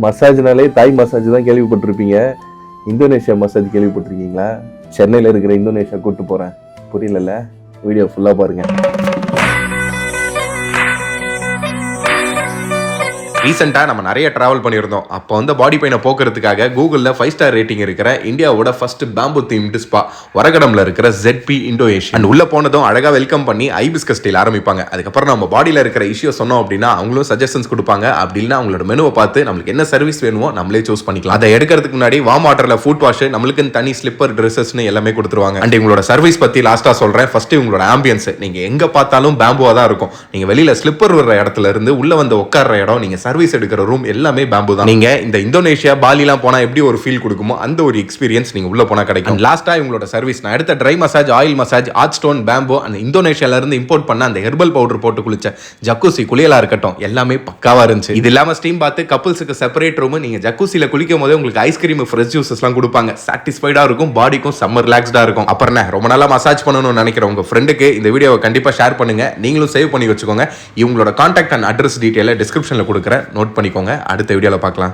மசாஜ்னாலே Thai massage தான் கேள்விப்பட்டிருப்பீங்க. Indonesia massage கேள்விப்பட்டிருக்கீங்களா? சென்னையில் இருக்கிற இந்தோனேஷியா கூப்பிட்டு போகிறேன். புரியல? வீடியோ ஃபுல்லாக பாருங்கள். ரீசெண்டாக நம்ம நிறைய ட்ராவல் பண்ணியிருந்தோம். அப்போ வந்து பாடி பெயினை போக்குறதுக்காக கூகுளில் 5 ஸ்டார் ரேட்டிங் இருக்கிற இந்தியாவோட ஃபர்ஸ்ட் பேம்பு தீம்டு ஸ்பா வரகடம்ல இருக்கிற ZP இண்டோனேஷியா. அண்ட் உள்ள போனதும் அழகாக வெல்கம் பண்ணி ஐபிஸ்கஸ் ஸ்டைல் ஆரம்பிப்பாங்க. அதுக்கப்புறம் நம்ம பாடியில் இருக்கிற இஷ்யூ சொன்னோம் அப்படின்னா அவங்களும் சஜஷன்ஸ் கொடுப்பாங்க. அப்படி இல்லைன்னா அவங்களோட மெனுவை பார்த்து நம்மளுக்கு என்ன சர்வீஸ் வேணுமோ நம்மளே சூஸ் பண்ணிக்கலாம். அதை எடுக்கிறதுக்கு முன்னாடி வார்ம் வாட்டரில் ஃபுட் வாஷ், நம்மளுக்கு தனி ஸ்லிப்பர் ட்ரெஸ்ஸஸ்னு எல்லாமே கொடுத்துருவாங்க. அண்ட் இவங்களோட சர்வீஸ் பற்றி லாஸ்ட்டாக சொல்கிறேன். ஃபர்ஸ்ட் இவங்களோட ஆம்பியன்ஸ் நீங்கள் எங்கே பார்த்தாலும் பேம்புவாக தான் இருக்கும். நீங்கள் வெளியில் ஸ்லிப்பர் வர்ற இடத்துல இருந்து உள்ள வந்து உட்கார்ற இடம், நீங்கள் சர்வீஸ் எடுக்கிற ரூம் எல்லாமே பேம்பு தான். நீங்க இந்த இந்தோனேஷியா பாலிலாம் போனா எப்படி ஒரு ஃபீல் கொடுக்குமோ அந்த ஒரு எக்ஸ்பீரியன்ஸ் நீங்க உள்ள போனா கிடைக்கும். லாஸ்டா இவங்களோட சர்வீஸ் நான் எடுத்த try massage, oil massage, art stone, bamboo, அந்த இந்தோனேஷியால இருந்து இம்போர்ட் பண்ண அந்த ஹெர்பல் பவுடர் போட்டு குளிச்ச ஜக்கூசி குளியலா இருக்கட்டும் எல்லாமே பக்காவா இருந்துச்சு. இது இல்லாம ஸ்டீம் பாத்து கப்புள்ஸுக்கு செப்பரேட் ரூம். நீங்க ஜக்கூசில குளிக்கும் போதே உங்களுக்கு ஐஸ்கிரீம், ஃப்ரெஷ் ஜூஸஸ் எல்லாம் கொடுப்பாங்க. சாட்டிஸ்ஃபைடா இருக்கும், பாடிக்கும் செம்ம ரிலாக்ஸ்டா இருக்கும். அப்புறம் ரொம்ப நாளா மசாஜ் பண்ணணும்னு நினைக்கிற உங்க ஃப்ரெண்டுக்கு இந்த வீடியோவை கண்டிப்பா ஷேர் பண்ணுங்க. நீங்களும் சேவ் பண்ணி வச்சுக்கோங்க. இவங்களோட கான்டாக்ட் அண்ட் அட்ரஸ் டீடைலை டிஸ்கிரிப்ஷன்ல கொடுக்குறேன், நோட் பண்ணிக்கோங்க. அடுத்த வீடியோல பார்க்கலாம்.